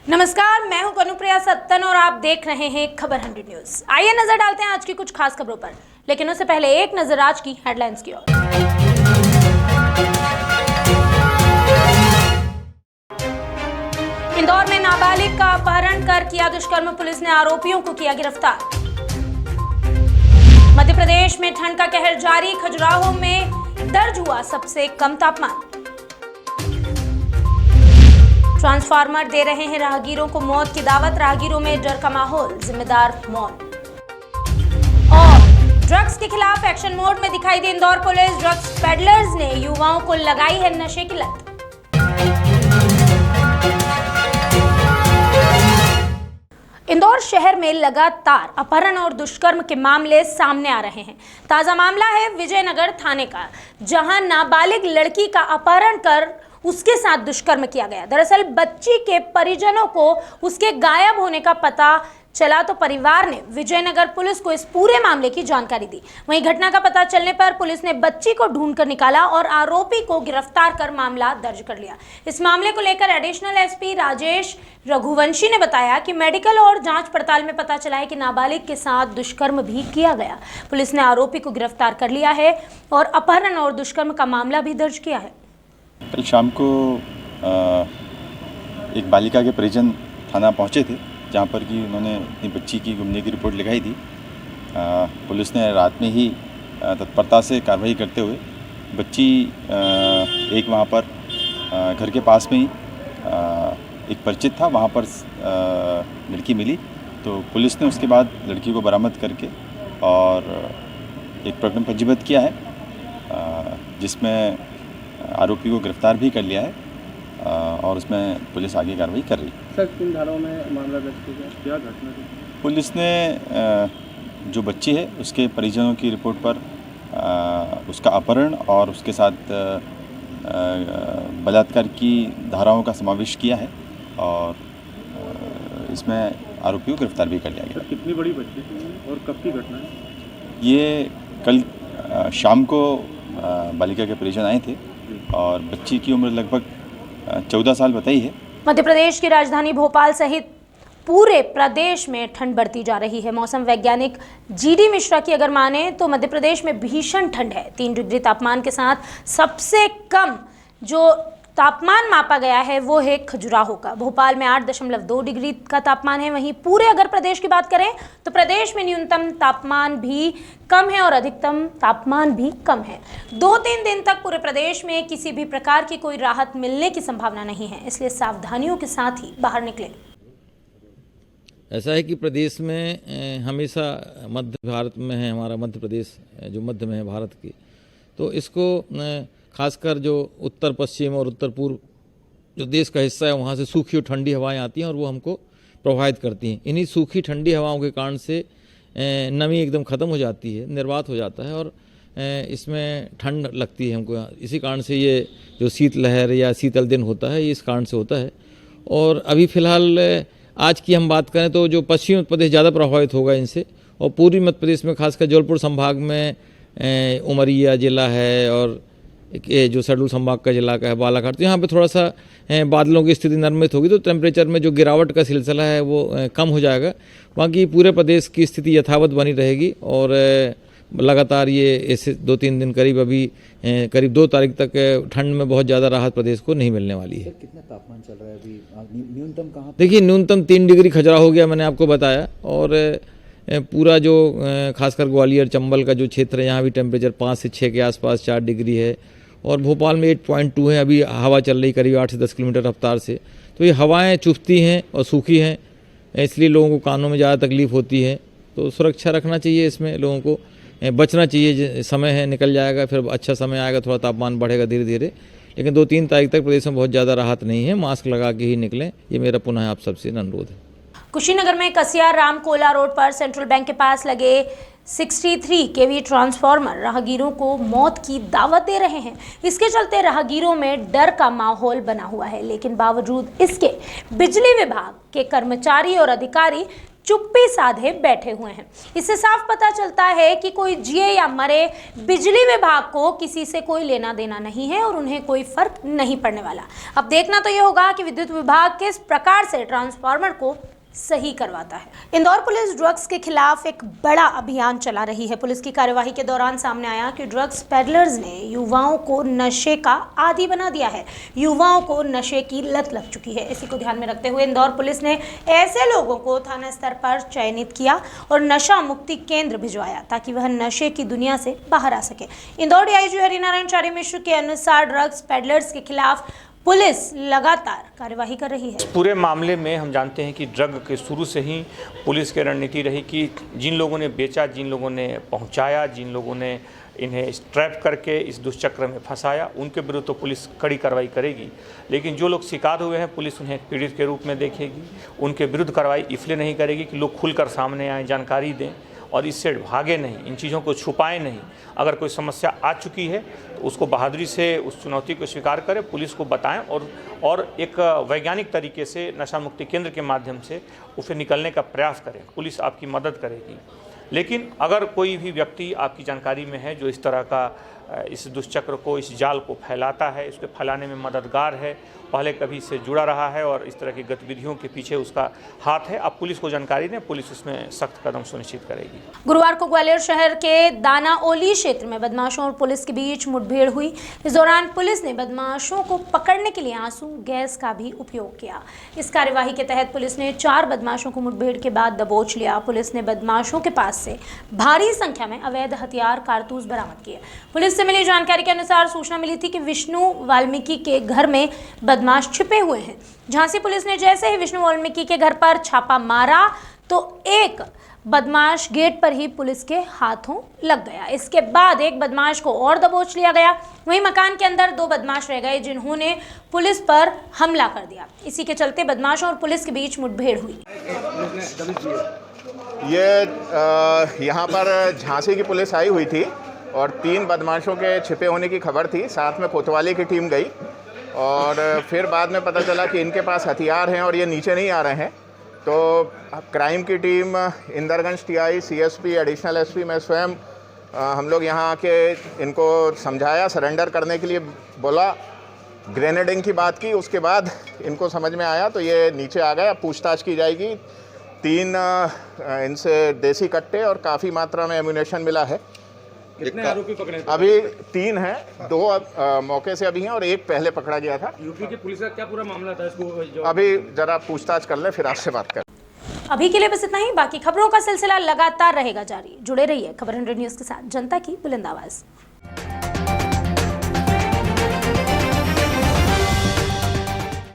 नमस्कार, मैं हूं कनुप्रिया सत्तन और आप देख रहे हैं खबर 100 न्यूज। आइए नजर डालते हैं आज की कुछ खास खबरों पर, लेकिन उससे पहले एक नजर आज की हेडलाइंस की ओर। इंदौर में नाबालिग का अपहरण कर किया दुष्कर्म, पुलिस ने आरोपियों को किया गिरफ्तार। मध्य प्रदेश में ठंड का कहर जारी, खजुराहो में दर्ज हुआ सबसे कम तापमान। ट्रांसफार्मर दे रहे हैं राहगीरों को मौत की दावत, राहगीरों में डर का माहौल, जिम्मेदार मौन। और ड्रग्स के खिलाफ एक्शन मोड में दिखाई दी इंदौर पुलिस, ड्रग्स पेडलर्स ने युवाओं को लगाई है नशे की लत। इंदौर शहर में लगातार अपहरण और दुष्कर्म के मामले सामने आ रहे हैं। ताजा मामला है विजयनगर थाने का, जहां नाबालिग लड़की का अपहरण कर उसके साथ दुष्कर्म किया गया। दरअसल बच्ची के परिजनों को उसके गायब होने का पता चला तो परिवार ने विजयनगर पुलिस को इस पूरे मामले की जानकारी दी। वहीं घटना का पता चलने पर पुलिस ने बच्ची को ढूंढकर निकाला और आरोपी को गिरफ्तार कर मामला दर्ज कर लिया। इस मामले को लेकर एडिशनल एसपी राजेश रघुवंशी ने बताया कि मेडिकल और जांच पड़ताल में पता चला है कि नाबालिग के साथ दुष्कर्म भी किया गया। पुलिस ने आरोपी को गिरफ्तार कर लिया है और अपहरण और दुष्कर्म का मामला भी दर्ज किया है। कल शाम को एक बालिका के परिजन थाना पहुंचे थे, जहां पर कि उन्होंने अपनी बच्ची की गुमने की रिपोर्ट लिखाई थी। पुलिस ने रात में ही तत्परता से कार्रवाई करते हुए बच्ची एक वहां पर घर के पास में ही एक परिचित था, वहां पर लड़की मिली, तो पुलिस ने उसके बाद लड़की को बरामद करके और एक प्रकरण पंजीबद्ध किया है, जिसमें आरोपी को गिरफ्तार भी कर लिया है और उसमें पुलिस आगे कार्रवाई कर रही है। सर, किन धाराओं में मामला दर्ज किया, क्या घटना थी? पुलिस ने जो बच्ची है उसके परिजनों की रिपोर्ट पर उसका अपहरण और उसके साथ बलात्कार की धाराओं का समावेश किया है और इसमें आरोपी को गिरफ्तार भी कर लिया गया। कितनी बड़ी बच्ची थी और कब की घटना है? ये कल शाम को बालिका के परिजन आए थे और बच्ची की उम्र लगभग 14 साल बताई है। मध्य प्रदेश की राजधानी भोपाल सहित पूरे प्रदेश में ठंड बढ़ती जा रही है। मौसम वैज्ञानिक जीडी मिश्रा की अगर माने तो मध्य प्रदेश में भीषण ठंड है। 3 डिग्री तापमान के साथ सबसे कम जो तापमान मापा गया है वो है खजुराहो का। भोपाल में 8.2 डिग्री का तापमान है। वहीं पूरे अगर प्रदेश की बात करें तो प्रदेश में न्यूनतम तापमान भी कम है और अधिकतम तापमान भी कम है। 2-3 दिन तक पूरे प्रदेश में किसी भी प्रकार की कोई राहत मिलने की संभावना नहीं है, इसलिए सावधानियों के साथ ही बाहर निकलें। ऐसा है कि प्रदेश में हमेशा मध्य भारत में है, हमारा मध्य प्रदेश जो मध्य में है भारत की, तो इसको खासकर जो उत्तर पश्चिम और उत्तर पूर्व जो देश का हिस्सा है वहाँ से सूखी और ठंडी हवाएं आती हैं और वो हमको प्रभावित करती हैं। इन्हीं सूखी ठंडी हवाओं के कारण से नमी एकदम ख़त्म हो जाती है, निर्वात हो जाता है और इसमें ठंड लगती है हमको। इसी कारण से ये जो शीतलहर या शीतल दिन होता है ये इस कारण से होता है। और अभी फ़िलहाल आज की हम बात करें तो जो पश्चिमी मध्य प्रदेश ज़्यादा प्रभावित होगा इनसे, और पूर्वी मध्य प्रदेश में खासकर जबलपुर संभाग में उमरिया जिला है और ये जो शहडोल संभाग का जिला का है बालाघाट, तो यहाँ पे थोड़ा सा बादलों की स्थिति निर्मित होगी तो टेम्परेचर में जो गिरावट का सिलसिला है वो कम हो जाएगा। बाकी पूरे प्रदेश की स्थिति यथावत बनी रहेगी और लगातार ये ऐसे 2-3 दिन करीब अभी करीब 2 तारीख तक ठंड में बहुत ज़्यादा राहत प्रदेश को नहीं मिलने वाली है। कितना तापमान चल रहा है अभी? न्यूनतम कहाँ? देखिए न्यूनतम 3 डिग्री खजुराहो हो गया, मैंने आपको बताया, और पूरा जो खासकर ग्वालियर चंबल का जो क्षेत्र है यहाँ भी टेम्परेचर 5 से 6 के आसपास 4 डिग्री है और भोपाल में 8.2 है। अभी हवा चल रही करीब 8 से 10 किलोमीटर रफ्तार से, तो ये हवाएं चुभती हैं और सूखी हैं, इसलिए लोगों को कानों में ज़्यादा तकलीफ होती है। तो सुरक्षा रखना चाहिए, इसमें लोगों को बचना चाहिए। समय है, निकल जाएगा, फिर अच्छा समय आएगा, थोड़ा तापमान बढ़ेगा धीरे धीरे, लेकिन 2-3 तारीख तक प्रदेश में बहुत ज़्यादा राहत नहीं है। मास्क लगा के ही निकलें, ये मेरा पुनः आप सबसे अनुरोध है। कुशीनगर में कसिया रामकोला रोड पर सेंट्रल बैंक के पास लगे 63 केवी ट्रांसफार्मर राहगीरों को मौत की दावत दे रहे हैं। इसके चलते राहगीरों में डर का माहौल बना हुआ है, लेकिन बावजूद इसके बिजली विभाग के कर्मचारी और अधिकारी चुप्पी साधे बैठे हुए हैं। इससे साफ पता चलता है कि कोई जिए या मरे, बिजली विभाग को किसी से कोई लेना देना नहीं है और उन्हें कोई फर्क नहीं पड़ने वाला। अब देखना तो ये होगा कि विद्युत विभाग किस प्रकार से ट्रांसफार्मर को सही करवाता है। इंदौर पुलिस ड्रग्स के खिलाफ एक बड़ा अभियान चला रही है। पुलिस की कार्यवाही के दौरान सामने आया कि ड्रग्स पेडलर्स ने युवाओं को नशे का आदी बना दिया है। युवाओं को नशे की लत लग चुकी है। इसी को ध्यान में रखते हुए इंदौर पुलिस ने ऐसे लोगों को थाना स्तर पर चयनित किया और नशा मुक्ति केंद्र भिजवाया ताकि वह नशे की दुनिया से बाहर आ सके। इंदौर डीआईजी हरिनारायण चारी मिश्र के अनुसार ड्रग्स पेडलर्स के खिलाफ पुलिस लगातार कार्यवाही कर रही है। पूरे मामले में हम जानते हैं कि ड्रग के शुरू से ही पुलिस की रणनीति रही कि जिन लोगों ने बेचा, जिन लोगों ने पहुंचाया, जिन लोगों ने इन्हें स्ट्रैप करके इस दुष्चक्र में फंसाया, उनके विरुद्ध तो पुलिस कड़ी कार्रवाई करेगी। लेकिन जो लोग शिकार हुए हैं, पुलिस उन्हें पीड़ित के रूप में देखेगी। उनके विरुद्ध कार्रवाई इसलिए नहीं करेगी कि लोग खुलकर सामने आए, जानकारी दें और इससे भागे नहीं, इन चीज़ों को छुपाएं नहीं। अगर कोई समस्या आ चुकी है तो उसको बहादुरी से उस चुनौती को स्वीकार करें, पुलिस को बताएं और एक वैज्ञानिक तरीके से नशा मुक्ति केंद्र के माध्यम से उसे निकलने का प्रयास करें। पुलिस आपकी मदद करेगी। लेकिन अगर कोई भी व्यक्ति आपकी जानकारी में है जो इस तरह का इस दुष्चक्र को, इस जाल को फैलाता है, इसको फैलाने में मददगार है, पहले कभी से जुड़ा रहा है और इस तरह की गतिविधियों के पीछे उसका हाथ है, अब पुलिस को जानकारी दें, पुलिस इसमें सख्त कदम सुनिश्चित करेगी। गुरुवार को ग्वालियर शहर के दानाओली क्षेत्र में बदमाशों और पुलिस के बीच मुठभेड़ हुई। इस दौरान पुलिस ने बदमाशों को पकड़ने के लिए आंसू गैस का भी उपयोग किया। इस कार्यवाही के तहत पुलिस ने 4 बदमाशों को मुठभेड़ के बाद दबोच लिया। पुलिस ने बदमाशों के पास से भारी संख्या में अवैध हथियार, कारतूस बरामद किए। पुलिस से मिली जानकारी के अनुसार सूचना मिली थी कि विष्णु वाल्मीकि के घर में बदमाश छिपे हुए हैं। झांसी पुलिस ने जैसे ही विष्णु वाल्मीकि के घर पर छापा मारा तो एक बदमाश गेट पर ही पुलिस के हाथों लग गया। इसके बाद एक बदमाश को और दबोच लिया गया। वहीं मकान के अंदर 2 बदमाश रह गए जिन्होंने पुलिस पर हमला कर दिया। इसी के चलते बदमाशों और पुलिस के बीच मुठभेड़ हुई। यहाँ पर झांसी की पुलिस आई हुई थी और 3 बदमाशों के छिपे होने की खबर थी। साथ में कोतवाली की टीम गई और फिर बाद में पता चला कि इनके पास हथियार हैं और ये नीचे नहीं आ रहे हैं। तो क्राइम की team, Indarganj TI, CSP, additional SP, मैं स्वयं हम लोग यहाँ आके इनको समझाया, सरेंडर करने के लिए बोला, ग्रेनेडिंग की बात की। उसके बाद इनको समझ में आया तो ये नीचे आ गए। अब पूछताछ की जाएगी। 3 इनसे देसी कट्टे और काफ़ी मात्रा में एम्यूनेशन मिला है। कितने आरोपी पकड़े? अभी 3 हैं, 2 मौके से अभी हैं और 1 पहले पकड़ा गया था। यूपी की पुलिस का क्या पूरा मामला था इसको? अभी जरा पूछताछ कर लें, फिर आपसे बात करें। अभी के लिए बस इतना ही। बाकी खबरों का सिलसिला लगातार रहेगा जारी। जुड़े रहिए खबर 100 न्यूज़ के साथ। जनता की बुलंद आवाज़।